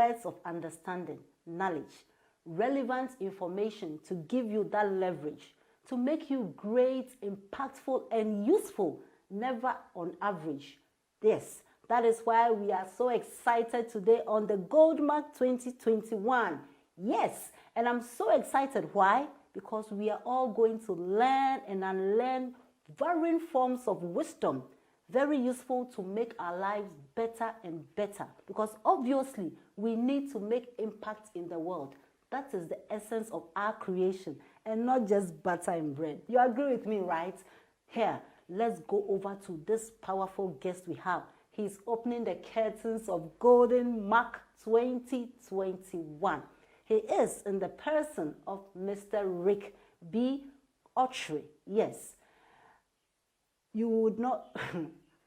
words of understanding, knowledge, relevant information to give you that leverage, to make you great, impactful, and useful, never on average. Yes, that is why we are so excited today on the Goldmark 2021. Yes, and I'm so excited. Why? Because we are all going to learn and unlearn varying forms of wisdom, very useful to make our lives better and better. Because obviously, we need to make impact in the world. That is the essence of our creation, and not just butter and bread. You agree with me, right? Here, let's go over to this powerful guest we have. He's opening the curtains of Goldmark 2021. He is in the person of Mr. Rick B. Okyere. Yes. You would not...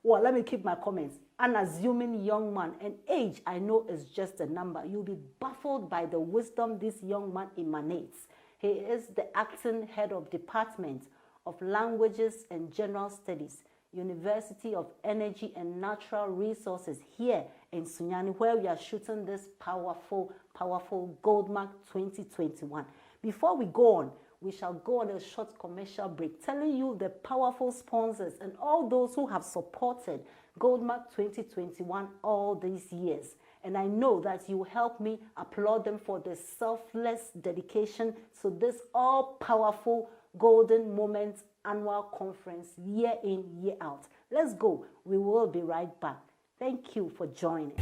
Well, let me keep my comments. Unassuming young man, and age I know is just a number. You'll be baffled by the wisdom this young man emanates. He is the acting head of Department of Languages and General Studies, University of Energy and Natural Resources here in Sunyani, where we are shooting this powerful Goldmark 2021. Before we go on, we shall go on a short commercial break, telling you the powerful sponsors and all those who have supported Goldmark 2021 all these years. And I know that you help me applaud them for the selfless dedication to this all-powerful Golden Moments annual conference year in, year out. Let's go. We will be right back. Thank you for joining.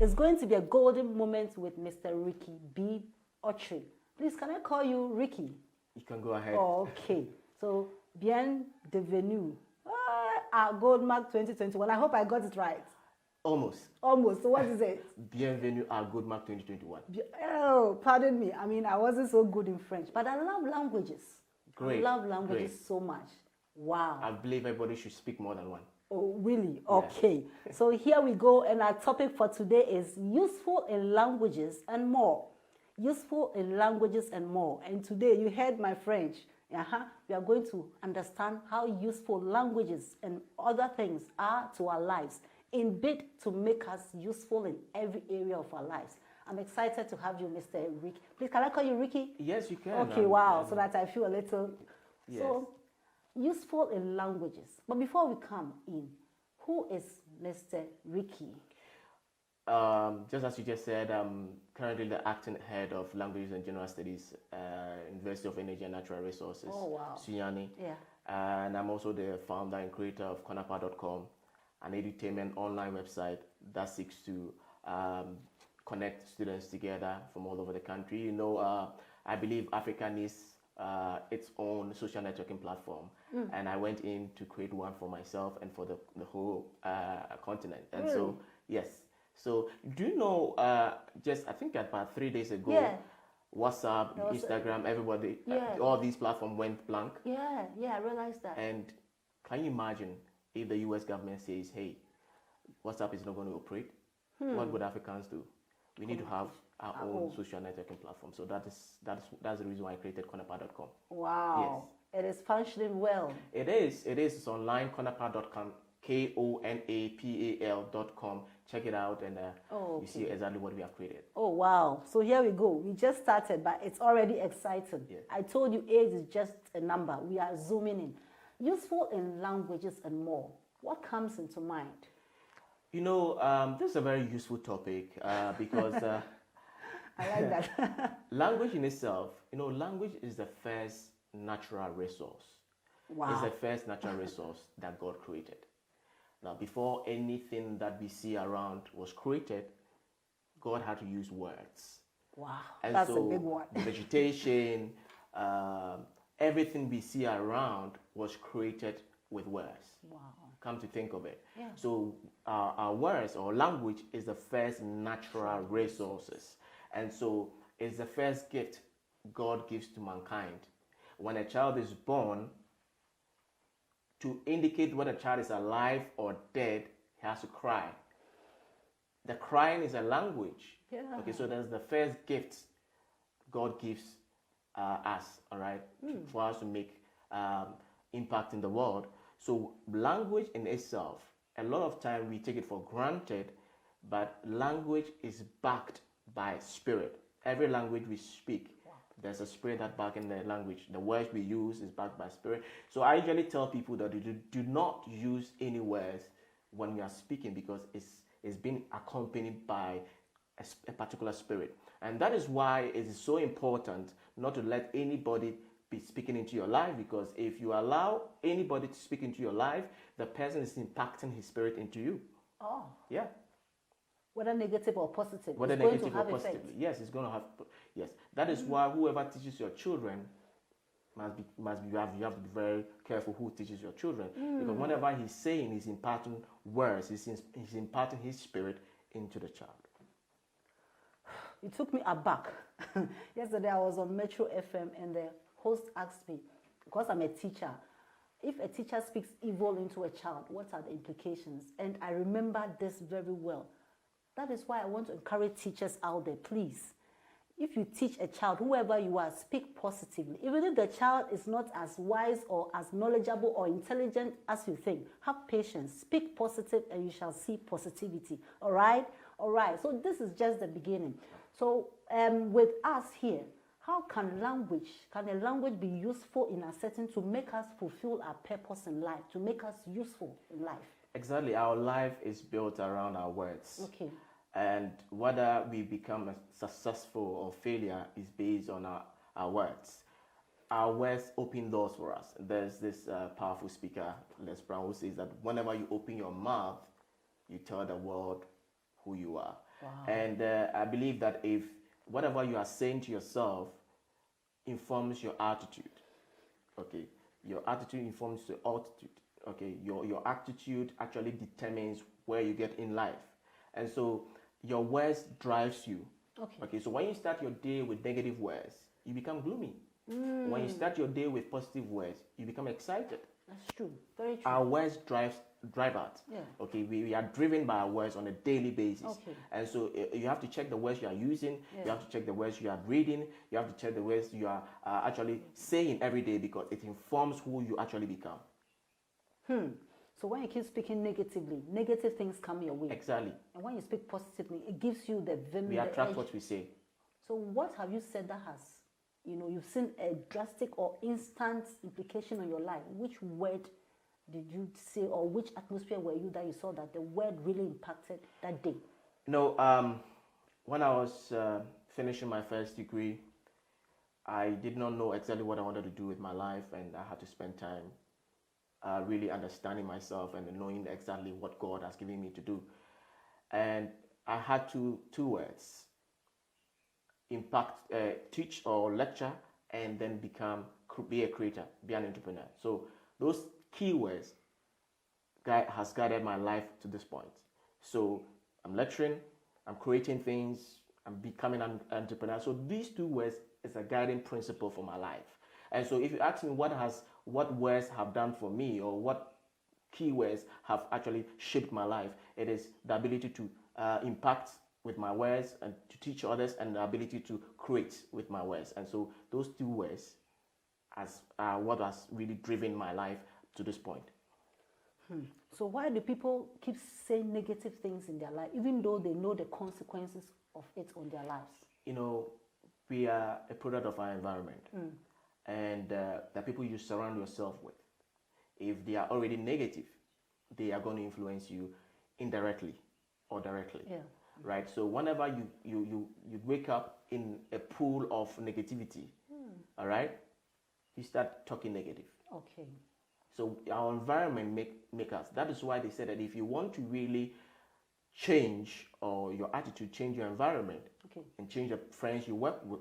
It's going to be a golden moment with Mr. Ricky B. Okyere. Please, can I call you Ricky? You can go ahead. Oh, okay. So, bienvenue à Goldmark 2021. I hope I got it right. Almost. Almost. So what is it? Bienvenue à Goldmark 2021. Oh, pardon me. I mean, I wasn't so good in French, but I love languages. Great. I love languages so much. Wow. I believe everybody should speak more than one. Oh, really? Okay. So here we go, and our topic for today is useful in languages and more. Useful in languages and more. And today, you heard my French. We are going to understand how useful languages and other things are to our lives in bid to make us useful in every area of our lives. I'm excited to have you, Mr. Ricky. Please, can I call you Ricky? Yes, you can. Okay, wow. So that I feel a little... Yes. So, useful in languages. But before we come in, who is Mr. Ricky? Just as you just said, I'm currently the acting head of Languages and General Studies, University of Energy and Natural Resources, Sunyani. Yeah. And I'm also the founder and creator of Konapa.com, an edutainment online website that seeks to connect students together from all over the country. You know, I believe Africa needs its own social networking platform, and I went in to create one for myself and for the whole continent. And really? So, yes. So, do you know, just I think about 3 days ago, WhatsApp, Instagram, everybody, all these platforms went blank. Yeah, I realized that. And can you imagine if the US government says, hey, WhatsApp is not going to operate? What would Africans do? We need to have our own social networking platform. So that's the reason why I created Konapa.com. Wow. Yes. It is functioning well. It is. It's online, Konapa.com, KONAPAL.com. Check it out, and you see exactly what we have created. Oh, wow. So here we go. We just started, but it's already exciting. Yes. I told you age is just a number. We are zooming in. Useful in languages and more. What comes into mind? You know, this is a very useful topic because... I like that. Language in itself, you know, language is the first natural resource. Wow. It's the first natural resource that God created. Now, before anything that we see around was created, God had to use words. Wow, and that's so a big one. Vegetation, everything we see around was created with words. Wow. Come to think of it. Yeah. So our words or language is the first natural resources. And so it's the first gift God gives to mankind. When a child is born, to indicate whether a child is alive or dead, he has to cry. The crying is a language. Yeah. Okay, so that's the first gift God gives us, all right, for us to make impact in the world. So language in itself, a lot of time we take it for granted, but language is backed by spirit. Every language we speak, there's a spirit that back in the language. The words we use is backed by spirit. So I usually tell people that you do not use any words when we are speaking, because it's been accompanied by a particular spirit. And that is why it is so important not to let anybody be speaking into your life, because if you allow anybody to speak into your life, the person is impacting his spirit into you. Oh. Yeah. Whether negative or positive. Whether it's going negative to have or positive. effect. Yes, it's going to have. Yes. That is why whoever teaches your children you have to be very careful who teaches your children, because whenever he's saying, he's imparting words, he's imparting his spirit into the child. It took me aback. Yesterday I was on Metro FM and the host asked me, because I'm a teacher, if a teacher speaks evil into a child, what are the implications? And I remember this very well. That is why I want to encourage teachers out there, please. If you teach a child, whoever you are, speak positively. Even if the child is not as wise or as knowledgeable or intelligent as you think, have patience. Speak positive and you shall see positivity. All right? All right. So this is just the beginning. So with us here, how can a language be useful in a setting to make us fulfill our purpose in life, to make us useful in life? Exactly. Our life is built around our words. Okay. And whether we become successful or failure is based on our words. Our words open doors for us. There's this powerful speaker, Les Brown, who says that whenever you open your mouth, you tell the world who you are. Wow. And I believe that if whatever you are saying to yourself informs your attitude, okay, your attitude informs your altitude, okay, your attitude actually determines where you get in life. And so your words drives you. Okay, so when you start your day with negative words, you become gloomy. When you start your day with positive words, you become excited. That's true. Very true. Our words drive us. Yeah. Okay, we are driven by our words on a daily basis. Okay. And so you have to check the words you are using. Yeah. You have to check the words you are reading. You have to check the words you are actually saying every day, because it informs who you actually become. So when you keep speaking negatively, negative things come your way. Exactly. And when you speak positively, it gives you the vim. We attract what we say. So what have you said that has, you've seen a drastic or instant implication on your life? Which word did you say, or which atmosphere were you that you saw that the word really impacted that day? When I was finishing my first degree, I did not know exactly what I wanted to do with my life, and I had to spend time really understanding myself and knowing exactly what God has given me to do. And I had two words: impact, teach or lecture, and then be a creator, be an entrepreneur. So those keywords has guided my life to this point. So I'm lecturing, I'm creating things, I'm becoming an entrepreneur. So these two words is a guiding principle for my life. And so if you ask me what words have done for me, or what keywords have actually shaped my life, it is the ability to impact with my words and to teach others, and the ability to create with my words. And so those two words are what has really driven my life to this point. So why do people keep saying negative things in their life, even though they know the consequences of it on their lives? We are a product of our environment. And the people you surround yourself with, if they are already negative, they are going to influence you indirectly or directly. Yeah. Right? So whenever you wake up in a pool of negativity, all right, you start talking negative. Okay. So our environment make us. That is why they said that if you want to really change, or your attitude, change your environment, and change the friends you work with,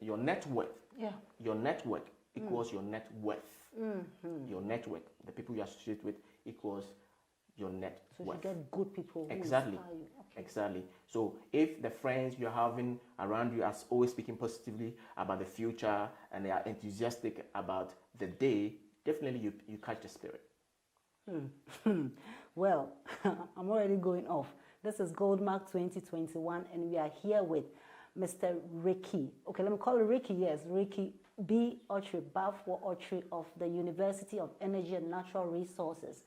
your network. Yeah. Your network equals your net worth. Your network, the people you associate with, equals your net worth. So you get good people who Exactly. inspire you. Okay. Exactly. So if the friends you're having around you are always speaking positively about the future, and they are enthusiastic about the day, definitely you catch the spirit. Well, I'm already going off. This is Goldmark 2021, and we are here with Mr. Ricky. Okay, let me call it Ricky. Yes, Ricky B. Okyere, Bafo Okyere of the University of Energy and Natural Resources.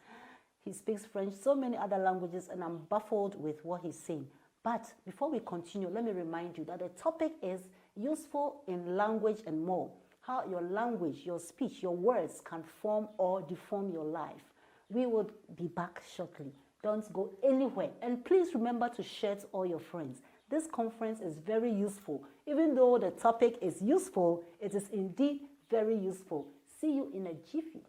He speaks French, so many other languages, and I'm baffled with what he's saying. But before we continue, let me remind you that the topic is useful in language and more. How your language, your speech, your words can form or deform your life. We will be back shortly. Don't go anywhere. And please remember to share to all your friends. This conference is very useful. Even though the topic is useful, it is indeed very useful. See you in a jiffy.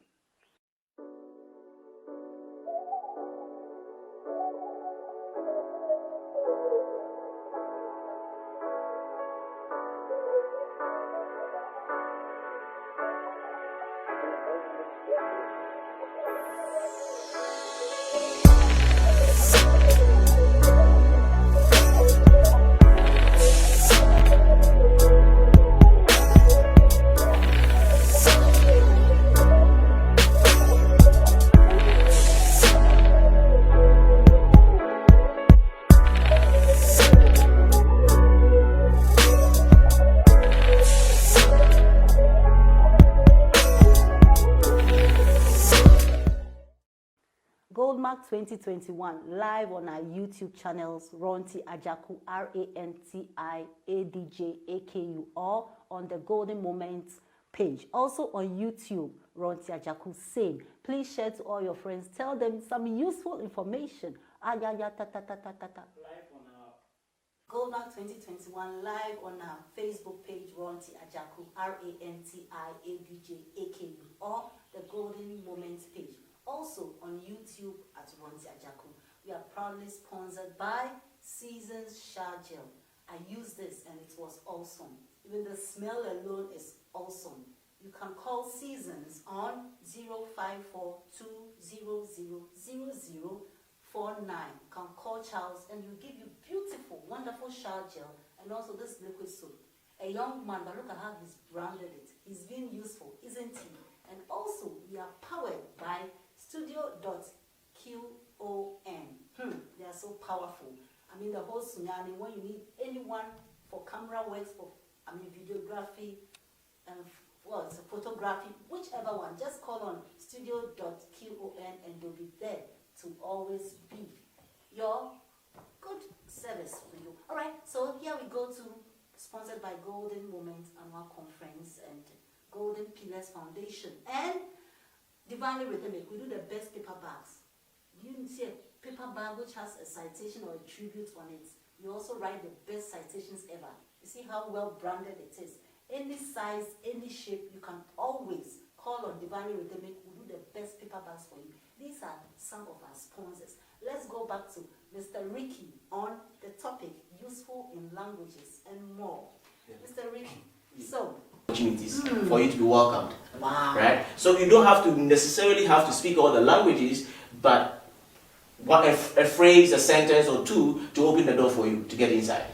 Goldmark 2021 live on our YouTube channels, Ronti Ajaku, RANTIADJAKU, or on the Golden Moments page. Also on YouTube, Ronti Ajaku, same. Please share to all your friends. Tell them some useful information. Live on our Goldmark 2021 live on our Facebook page, Ronti Ajaku, RANTIADJAKU, or the Golden Moments page. Also on YouTube at Ronti Ajaku. We are proudly sponsored by Seasons Shower Gel. I used this and it was awesome. Even the smell alone is awesome. You can call Seasons on 054-200-0049. You can call Charles and he'll give you beautiful, wonderful shower gel and also this liquid soap. A young man, but look at how he's branded it. He's being useful, isn't he? And also, we are powered by Studio.QON. They are so powerful. I mean, the whole tsunami, when you need anyone for camera works, for videography, and photography, whichever one, just call on Studio.QON and they'll be there to always be your good service for you. All right, so here we go to, sponsored by Golden Moments Annual Conference and Golden Pillars Foundation and Divinely Rhythmic. We do the best paper bags. You see a paper bag which has a citation or a tribute on it. We also write the best citations ever. You see how well branded it is. Any size, any shape, you can always call on Divinely Rhythmic. We do the best paper bags for you. These are some of our sponsors. Let's go back to Mr. Ricky on the topic, useful in languages and more. Yeah. Mr. Ricky, so opportunities for you to be welcomed. Wow. Right? So you don't have to necessarily have to speak all the languages, but a phrase, a sentence or two to open the door for you to get inside.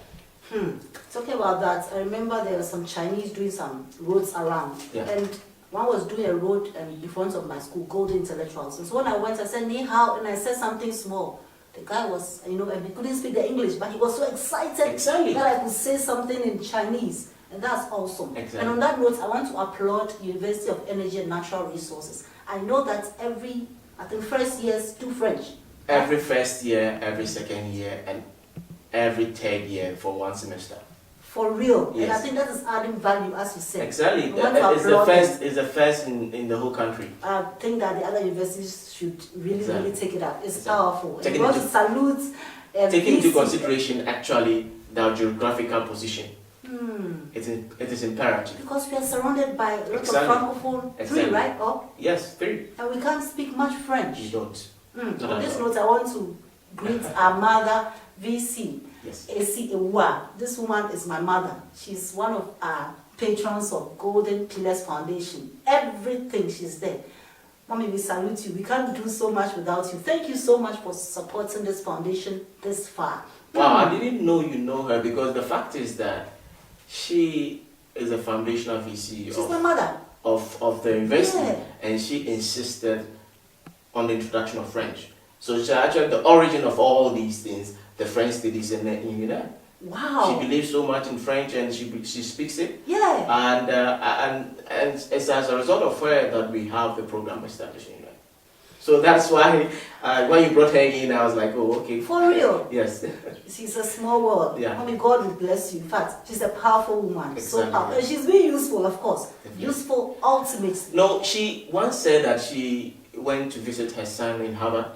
Talking about that, I remember there were some Chinese doing some roads around. Yeah. And one was doing a road in front of my school, Golden Intellectuals. And so when I went, I said, Ni hao, and I said something small. The guy was, and he couldn't speak the English, but he was so excited that I could say something in Chinese. And that's awesome. Exactly. And on that note, I want to applaud University of Energy and Natural Resources. I know that first years do French. Every first year, every second year, and every third year for one semester. For real. Yes. And I think that is adding value, as you said. Exactly. It's the first in the whole country. I think that the other universities should really take it up. It's powerful. Take and we want to salute. Taking into consideration, actually, the geographical position. It is imperative. Because we are surrounded by a lot of francophone, three, right? Oh? Yes, three. And we can't speak much French. You don't. On this note, I want to greet our mother, VC. Yes. AC Ewa. This woman is my mother. She's one of our patrons of Golden Pillars Foundation. Everything, she's there. Mommy, we salute you. We can't do so much without you. Thank you so much for supporting this foundation this far. Wow, I didn't know you know her, because the fact is that she is a foundational VC. She's my mother. of the university, Yeah. and she insisted on the introduction of French. So she actually the origin of all these things, the French studies in UNILA. Wow. She believes so much in French, and she speaks it. Yeah. And it's as a result of her that we have the program established in UNILA. So that's why when you brought her in, I was like, oh, okay. For real. Yes. She's a small world. Yeah. I mean, God will bless you. In fact, she's a powerful woman. Exactly. So powerful. And she's being useful, of course. Definitely. Useful ultimately. No, she once said that she went to visit her son in Harvard.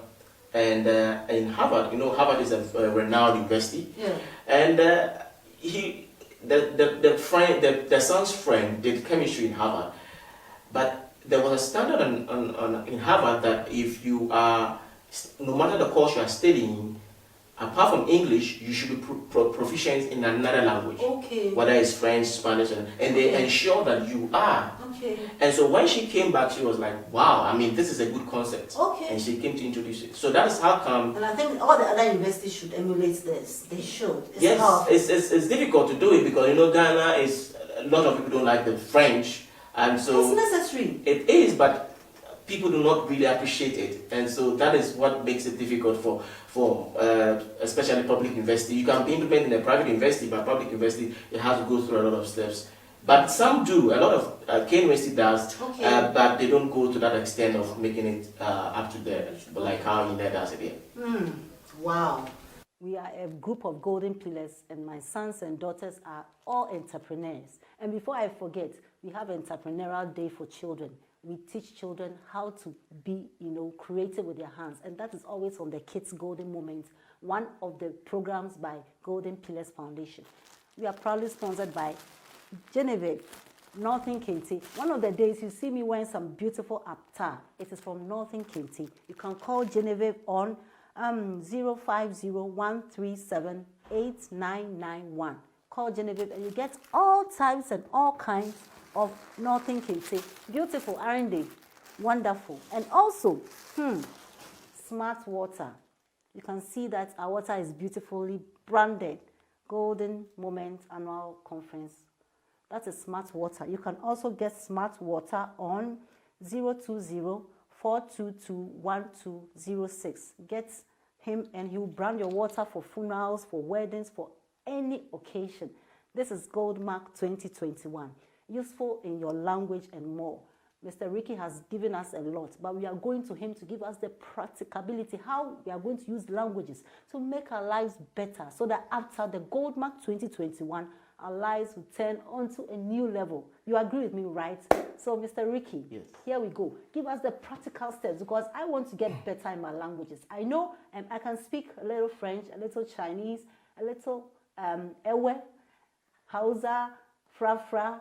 And in Harvard, you know, Harvard is a renowned university. Yeah. And the son's friend did chemistry in Harvard. But there was a standard in Harvard that if you are, no matter the course you are studying, apart from English, you should be proficient in another language. Okay. Whether it's French, Spanish, and they ensure that you are. Okay. And so when she came back, she was like, wow, I mean, this is a good concept. Okay. And she came to introduce it. So that is how come. And I think all the other universities should emulate this. They should. Yes, it's difficult to do it because, you know, Ghana is, a lot of people don't like the French. And so it's necessary. It is, but people do not really appreciate it. And so that is what makes it difficult for especially public university. You can be independent in a private university, but public university, it has to go through a lot of steps. But some do. A lot of K University does, Okay. but they don't go to that extent of making it up to there, like how UNED does it here. Wow. We are a group of golden pillars, and my sons and daughters are all entrepreneurs. And before I forget, we have Entrepreneurial Day for Children. We teach children how to be, creative with their hands. And that is always on the Kids Golden Moment, one of the programs by Golden Pillars Foundation. We are proudly sponsored by Genevieve, Northern Kente. One of the days you see me wearing some beautiful aptar. It is from Northern Kente. You can call Genevieve on 050-137-8991. Call Genevieve and you get all types and all kinds of Northern Kente. Beautiful, aren't they? Wonderful. And also, smart water. You can see that our water is beautifully branded. Golden Moment Annual Conference. That is smart water. You can also get smart water on 020-422-1206. Get him and he will brand your water for funerals, for weddings, for any occasion. This is Goldmark 2021. Useful in your language and more. Mr. Ricky has given us a lot, but we are going to him to give us the practicability, how we are going to use languages to make our lives better, so that after the Goldmark 2021, our lives will turn onto a new level. You agree with me, right? So, Mr. Ricky, yes. Here we go. Give us the practical steps, because I want to get better in my languages. I know I can speak a little French, a little Chinese, a little Ewe, Hausa, Fra.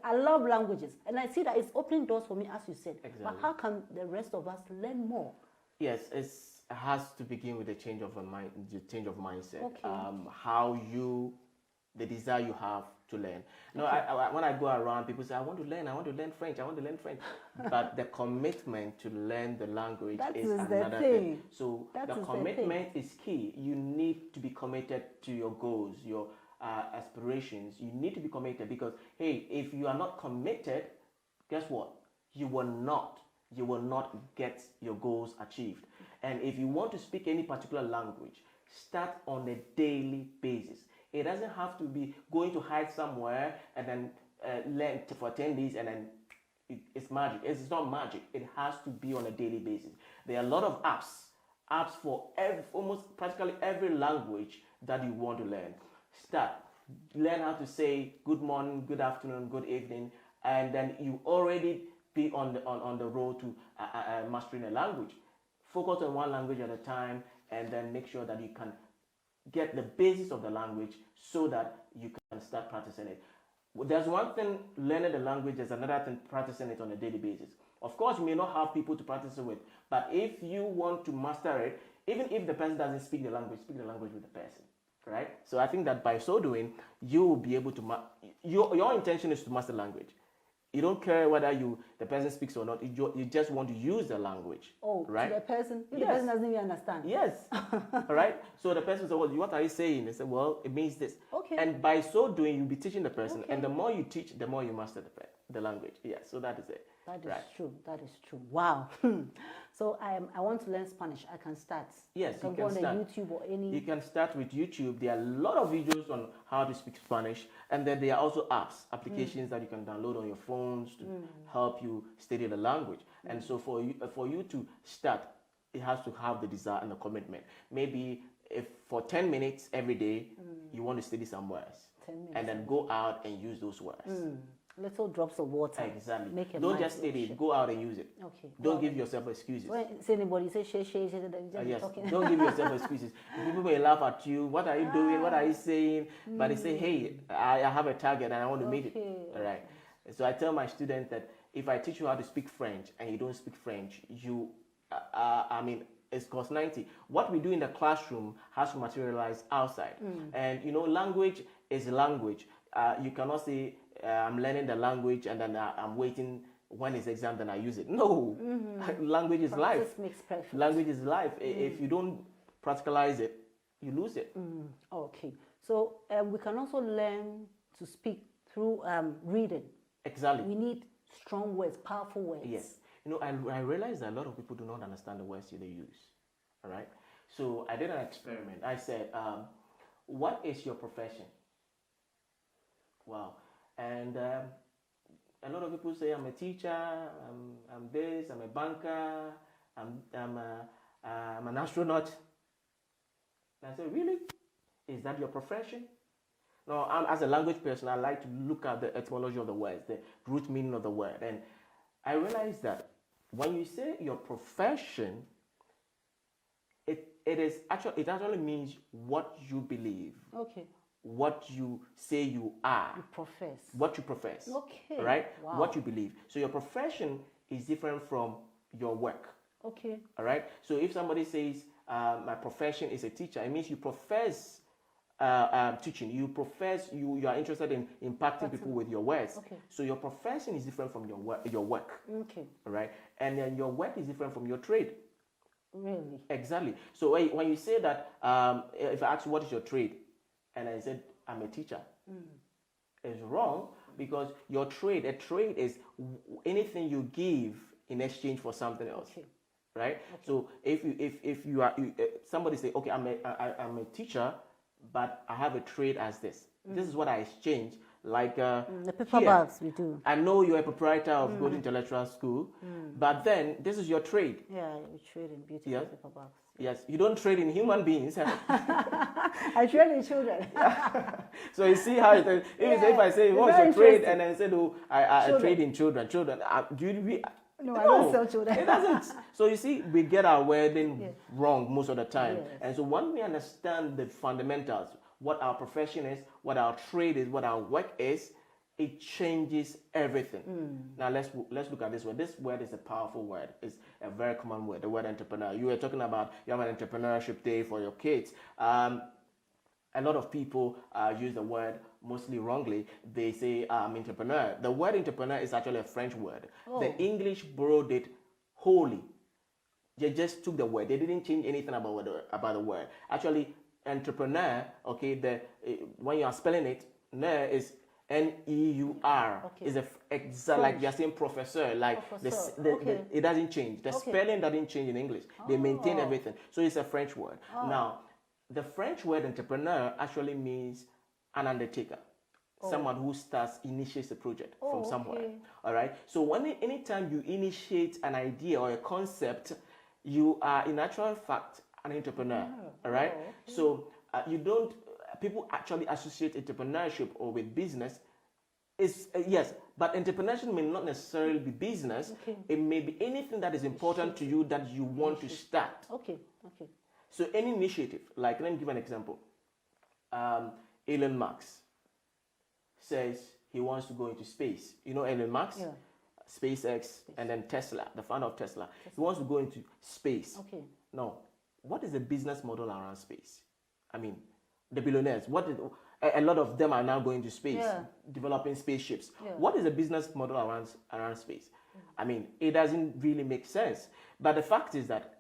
I love languages, and I see that it's opening doors for me, as you said. Exactly. But how can the rest of us learn more? Yes, it has to begin with the change of mindset. Okay. The desire you have to learn. No, okay. When I go around, people say, I want to learn French. But the commitment to learn the language is another thing. So the commitment is key. You need to be committed to your goals, your aspirations. You need to be committed, because, hey, if you are not committed, guess what? You will not get your goals achieved. And if you want to speak any particular language, start on a daily basis. It doesn't have to be going to hide somewhere and then learn for 10 days and then it's magic. It's not magic. It has to be on a daily basis. There are a lot of apps for almost practically every language that you want to learn. Learn how to say good morning, good afternoon, good evening, and then you already be on the road to mastering a language. Focus on one language at a time, and then make sure that you can get the basis of the language so that you can start practicing it. There's one thing learning the language, there's another thing practicing it on a daily basis. Of course, you may not have people to practice it with, but if you want to master it, even if the person doesn't speak the language with the person, right? So I think that by so doing, you will be able to, your intention is to master language. You don't care whether the person speaks or not. You just want to use the language. Oh, right? To the person? If yes. The person doesn't even understand. Yes. All right? So the person says, well, what are you saying? They say, well, it means this. Okay. And by so doing, you'll be teaching the person. Okay. And the more you teach, the more you master the language. Yeah, so that is it. That is right. true. That is true. Wow. So I want to learn Spanish. I can start. Yes, I can you go can on the start. YouTube or any. You can start with YouTube. There are a lot of videos on how to speak Spanish, and then there are also applications that you can download on your phones to help you study the language. And so for you to start, it has to have the desire and the commitment. Maybe if for 10 minutes every day you want to study some words, 10 minutes. and then go out and use those words. Little drops of water. Exactly. Make a Don't mind just study shape. it. Go out and use it. Okay. Don't give yourself excuses. When say anybody say share, just Yes. talking. Don't give yourself excuses. People may laugh at you. What are you doing? What are you saying? But they say, hey, I have a target and I want to meet it. All right. So I tell my students that if I teach you how to speak French and you don't speak French, it's cost 90. What we do in the classroom has to materialize outside. And language is language. You cannot say I'm learning the language and then I'm waiting when it's exam then I use it. No, language is Practice life. makes perfect. Language is life. If you don't practicalize it, you lose it. Okay. So we can also learn to speak through reading. Exactly. We need strong words, powerful words. Yes. I realize that a lot of people do not understand the words they use. All right. So I did an experiment. I said, what is your profession? Wow. And a lot of people say, I'm a teacher, I'm this, I'm a banker, I'm an astronaut. And I said, really? Is that your profession? No, as a language person, I like to look at the etymology of the words, the root meaning of the word. And I realized that when you say your profession, it actually means what you believe. Okay. What you say you are. You profess. What you profess. Okay. Right? Wow. What you believe. So your profession is different from your work. Okay. All right? So if somebody says, my profession is a teacher, it means you profess teaching. You profess, you are interested in impacting people with your words. Okay. So your profession is different from your work. Okay. All right? And then your work is different from your trade. Really? Exactly. So when you say that, if I ask you what is your trade, and I said I'm a teacher, it's wrong because a trade is anything you give in exchange for something else. Okay. Right? Okay. So if you are somebody say, okay, I'm a teacher, but I have a trade as this. This is what I exchange. Like the paper bags we do. I know you're a proprietor of Golden Intellectual School, but then this is your trade. Yeah, we trade in beautiful paper bags. Yes, you don't trade in human beings. I trade in children. So you see how if I say what's your trade and then say I trade in children. Do you No, I don't sell children. It doesn't. So you see, we get our wording wrong most of the time. Yes. And so when we understand the fundamentals, what our profession is, what our trade is, what our work is, it changes everything. Now let's look at this word. This word is a powerful word. It's a very common word, the word entrepreneur. You were talking about you have an entrepreneurship day for your kids. A lot of people use the word mostly wrongly. They say entrepreneur. The word entrepreneur is actually a French word. Oh. The English borrowed it wholly. They just took the word. They didn't change anything about the word. Actually, entrepreneur, okay, when you are spelling it, neur is N-E-U-R. Okay. Is exact like you're saying professor. Like it doesn't change. The spelling doesn't change in English. They maintain everything. So it's a French word. Now, the French word entrepreneur actually means an undertaker. Someone who initiates a project from somewhere. Okay. All right. So anytime you initiate an idea or a concept, you are in actual fact an entrepreneur. All right. Okay. So people actually associate entrepreneurship or with business. Yes, but entrepreneurship may not necessarily be business. Okay. It may be anything that is important to you that you want to start. Okay. So any initiative, like let me give an example. Elon Musk says he wants to go into space. You know Elon Musk? Yeah. SpaceX, and then Tesla, the founder of Tesla. He wants to go into space. Okay. Now, what is the business model around space? I mean, the billionaires, a lot of them are now going to space, developing spaceships. Yeah. What is the business model around space? I mean, it doesn't really make sense. But the fact is that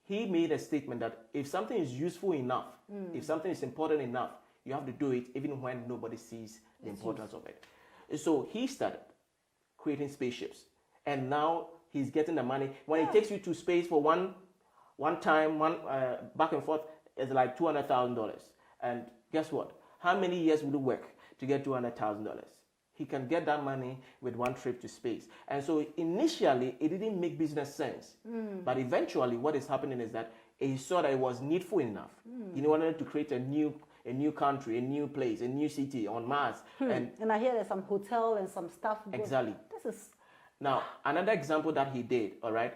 he made a statement that if something is useful enough, if something is important enough, you have to do it even when nobody sees the importance of it. So he started. creating spaceships, and now he's getting the money. When he takes you to space for one time, back and forth, it's like $200,000. And guess what? How many years will it work to get $200,000? He can get that money with one trip to space. And so initially, it didn't make business sense. But eventually, what is happening is that he saw that it was needful enough. He wanted to create a new country, a new place, a new city on Mars. And I hear there's some hotel and some stuff. Exactly. This is... Now, another example that he did, all right,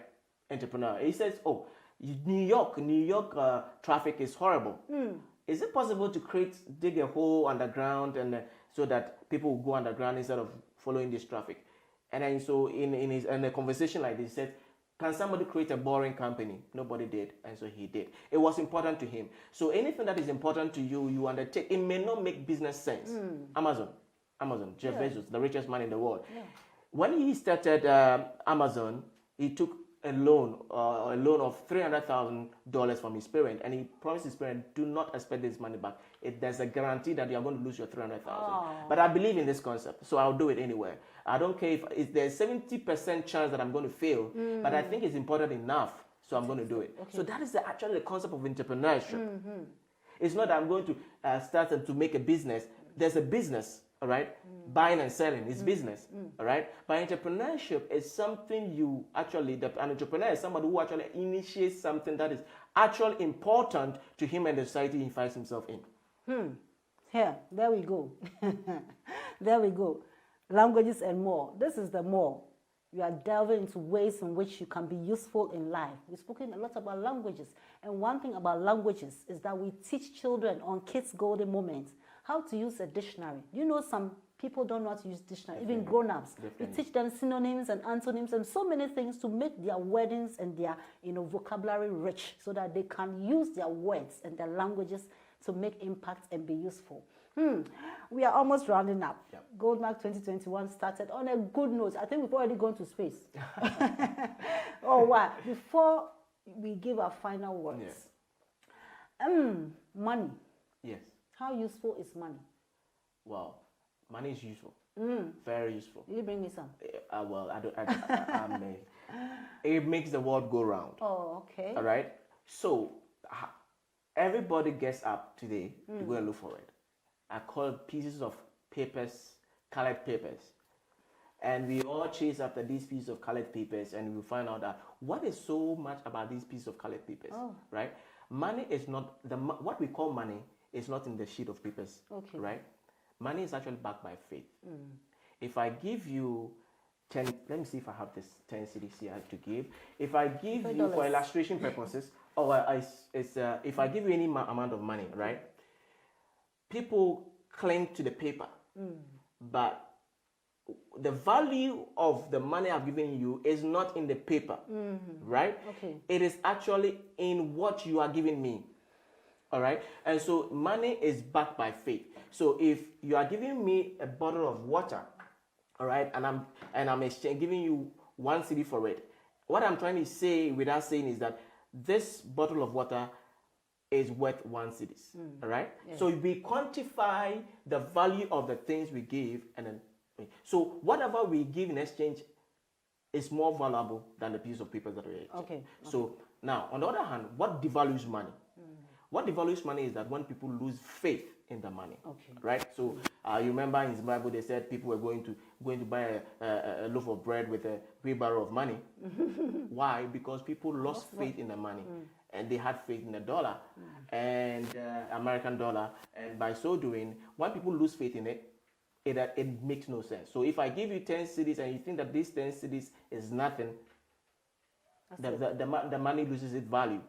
entrepreneur, he says, oh, New York traffic is horrible. Is it possible to dig a hole underground and so that people will go underground instead of following this traffic? And then so in a conversation like this, he said, can somebody create a boring company? Nobody did, and so he did. It was important to him. So anything that is important to you, you undertake. It may not make business sense. Amazon, Jeff Bezos, the richest man in the world. Yeah. When he started Amazon, he took a loan of $300,000 from his parent, and he promised his parent, do not expect this money back. There's a guarantee that you are going to lose your $300,000. But I believe in this concept, so I'll do it anyway. I don't care if there's 70% chance that I'm going to fail, but I think it's important enough, so I'm going to do it. Okay. So that is actually the concept of entrepreneurship. It's not that I'm going to start to make a business. There's a business. All right, buying and selling is business. All right, but entrepreneurship is something an entrepreneur is somebody who actually initiates something that is actually important to him and the society he finds himself in. There we go. There we go. Languages and more. This is the more. You are delving into ways in which you can be useful in life. We've spoken a lot about languages, and one thing about languages is that we teach children on Kids Golden Moments how to use a dictionary. You know, some people don't know how to use dictionary, even grown-ups. We teach them synonyms and antonyms and so many things to make their wordings and their vocabulary rich so that they can use their words and their languages to make impact and be useful. We are almost rounding up. Yep. Goldmark 2021 started on a good note. I think we've already gone to space. Oh, wow. Before we give our final words, money. Yes. How useful is money? Well, money is useful. Very useful. Will you bring me some? Well, I may. It makes the world go round. Oh, okay. All right. So everybody gets up today to go and look for it. I call it pieces of papers, colored papers. And we all chase after these pieces of colored papers, and we find out that what is so much about these pieces of colored papers, right? Money is not, what we call money is not in the sheet of papers, right? Money is actually backed by faith. If I give you 10, let me see if I have this 10 cities here to give. If I give you, for illustration purposes, if I give you any amount of money, right? People cling to the paper, but the value of the money I've given you is not in the paper, right? Okay. It is actually in what you are giving me. All right. And so money is backed by faith. So if you are giving me a bottle of water, all right, and I'm giving you 1 cedi for it, what I'm trying to say without saying is that this bottle of water is worth 1 cedi. All right. Yes. So we quantify the value of the things we give, and then so whatever we give in exchange is more valuable than the piece of paper that we exchange. Okay. So now, on the other hand, what devalues money? What devalues money is that when people lose faith in the money, right? So you remember in Zimbabwe they said people were going to buy a loaf of bread with a wheelbarrow of money. Why? Because people lost faith in the money, and they had faith in the dollar and American dollar, and by so doing, when people lose faith in it, it makes no sense. So if I give you 10 cedis and you think that these 10 cedis is nothing, the money loses its value.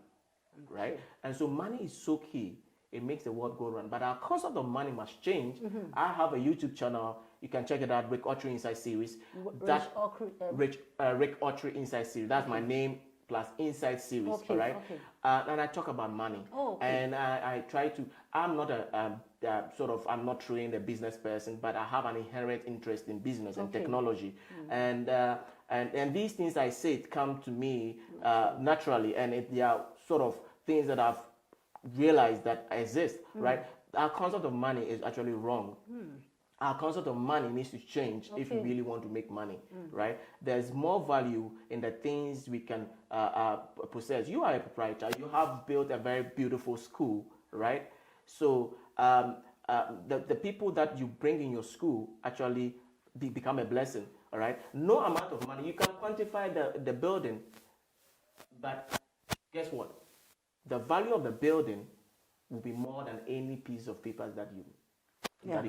Right? And so money is so key. It makes the world go round. But our concept of money must change. I have a YouTube channel. You can check it out, Rick Okyere Inside Series. Rick Okyere Inside Series. That's my name plus Inside Series. All right? And I talk about money. And I try to, I'm not I'm not truly a business person, but I have an inherent interest in business and technology. And these things I say come to me naturally, and they are sort of things that I've realized that exist, right? Our concept of money is actually wrong. our concept of money needs to change if we really want to make money, right? There's more value in the things we can possess. You are a proprietor. You have built a very beautiful school, right? So the people that you bring in your school actually become a blessing, all right? No amount of money. You can quantify the building, but guess what? The value of the building will be more than any piece of paper that you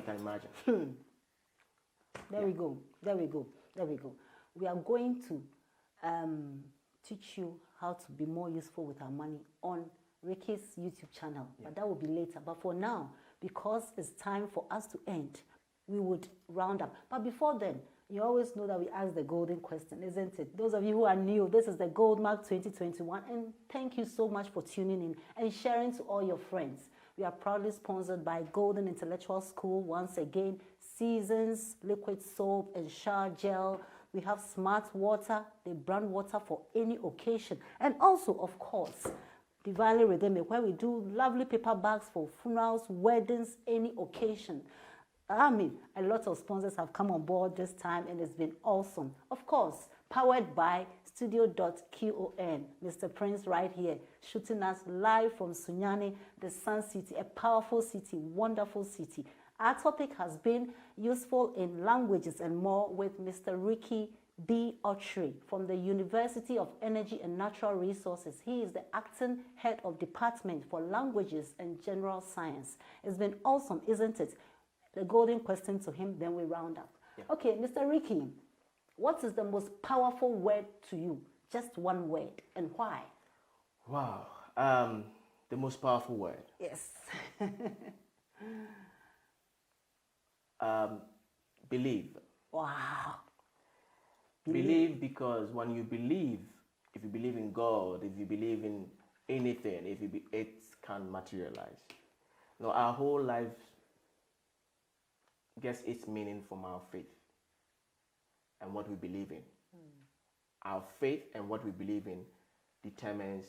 can imagine. There we go. We are going to teach you how to be more useful with our money on Ricky's YouTube channel, but that will be later. But for now, because it's time for us to end, we would round up. But before then, you always know that we ask the golden question, isn't it? Those of you who are new, this is the Gold Mark 2021, and thank you so much for tuning in and sharing to all your friends. We are proudly sponsored by Golden Intellectual School. Once again, Seasons, liquid soap and shower gel. We have Smart Water, the brand water for any occasion. And also, of course, Divinely Rhythmic, where we do lovely paper bags for funerals, weddings, any occasion. I mean, a lot of sponsors have come on board this time, and it's been awesome. Of course, powered by Studio.com. Mr. Prince right here, shooting us live from Sunyani, the Sun City, a powerful city, wonderful city. Our topic has been useful in languages and more with Mr. Ricky B. Okyere from the University of Energy and Natural Resources. He is the acting head of Department for Languages and General Science. It's been awesome, isn't it? The golden question to him, then we round up. Yeah. Okay, Mr. Ricky, what is the most powerful word to you? Just one word, and why? Wow, the most powerful word. Yes. Believe. Wow. Believe, because when you believe, if you believe in God, if you believe in anything, it can materialize. Now, our whole life gets its meaning from our faith and what we believe in. Our faith and what we believe in determines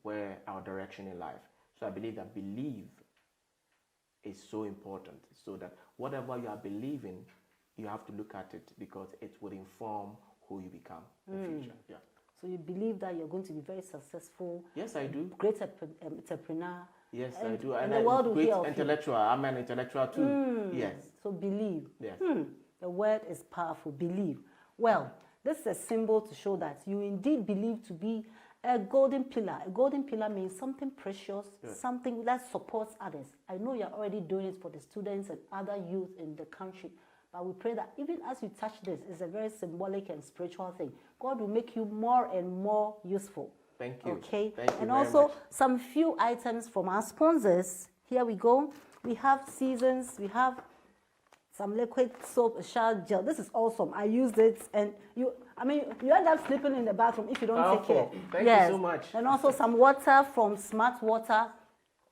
where our direction in life. So I believe that believe is so important, so that whatever you are believing, you have to look at it because it would inform who you become in the future. Yeah. So you believe that you're going to be very successful? Yes, I do. Great entrepreneur? Yes, I do. And the world will great hear of intellectual. I'm an intellectual too. Yes. So believe. Yes. The word is powerful. Believe. Well, this is a symbol to show that you indeed believe to be a golden pillar. A golden pillar means something precious, something that supports others. I know you're already doing it for the students and other youth in the country. But we pray that even as you touch this, it's a very symbolic and spiritual thing. God will make you more and more useful. Thank you. Okay. Thank you and very also much. some few items from our sponsors. Here we go. We have Seasons. We have some liquid soap, shower gel. This is awesome. I used it, and you end up sleeping in the bathroom if you don't take care. Thank you so much. And also some water from Smart Water.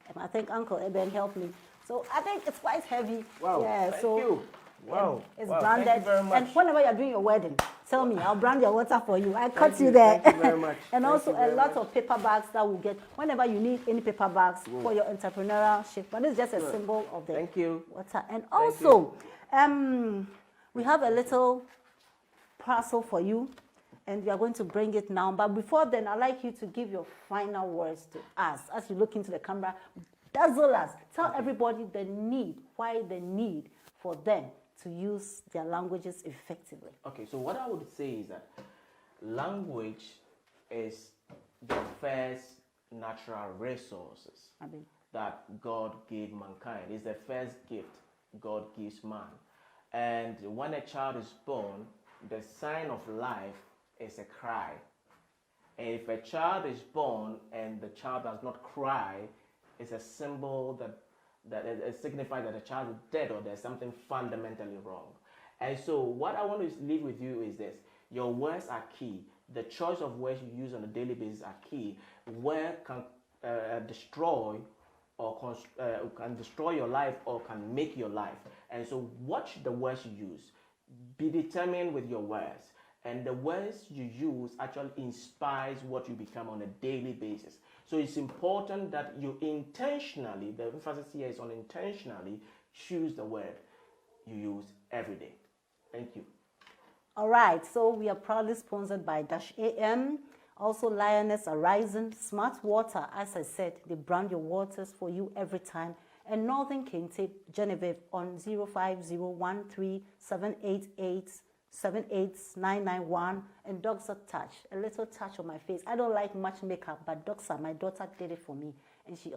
And I think Uncle Eben helped me. So I think it's quite heavy. Wow. Yeah. Thank you. Wow. It's wow. branded. Thank you very much. And whenever you're doing your wedding, tell me, I'll brand your water for you. I cut you there. Thank you very much. And Thank also you very a lot much. of paper bags that will get whenever you need any paper bags for your entrepreneurship. But it's just a symbol of the Thank you. water. And also, we have a little parcel for you, and we are going to bring it now. But before then, I'd like you to give your final words to us as you look into the camera. Dazzle us. Tell everybody the need, why the need for them to use their languages effectively. Okay, so what I would say is that language is the first natural resources that God gave mankind. It's the first gift God gives man. And when a child is born, the sign of life is a cry. And if a child is born and the child does not cry, it's a symbol that it signifies that the child is dead or there's something fundamentally wrong. And so what I want to leave with you is this. Your words are key. The choice of words you use on a daily basis are key. Where can destroy or can destroy your life or can make your life. And so watch the words you use. Be determined with your words. And the words you use actually inspires what you become on a daily basis. So it's important that you intentionally, the emphasis here is on intentionally, choose the word. you use every day. Thank you. All right, so we are proudly sponsored by Dash AM, also Lioness Horizon, Smart Water. As I said, they brand your waters for you every time. And Northern Kente Genevieve on 0501378878991, and Doxa Touch, a little touch on my face. I don't like much makeup, but Doxa, my daughter, did it for me, and she's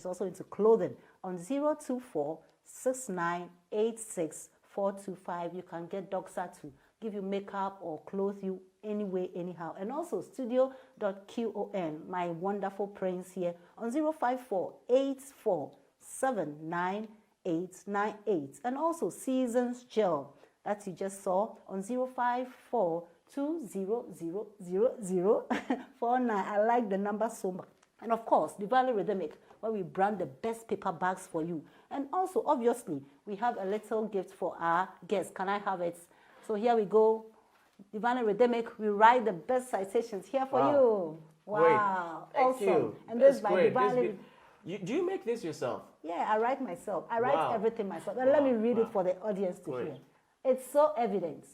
also into clothing on 02469864425. You can get Doxa to give you makeup or clothe you anyway, anyhow. And also studio.qon, my wonderful prince here on 05484799898, and also Seasons Gel that you just saw on 05420000049. I like the number so much. And of course, the Valley Rhythmic, where we brand the best paper bags for you. And also, obviously, we have a little gift for our guests. Can I have it? So here we go. The Valley Rhythmic, we write the best citations here for you. Wow. Great. Thank awesome. you. And That's this by great. the Valley. Do you make this yourself? Yeah, I write myself. I write everything myself. And Wow. let me read Wow. it for the audience to Great. hear. It's so evident.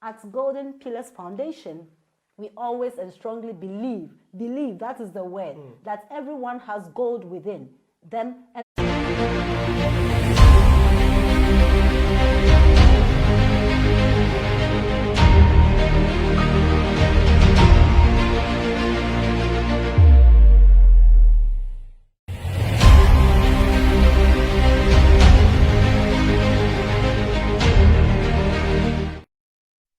At Golden Pillars Foundation, we always and strongly believe, that is the word, that everyone has gold within them, and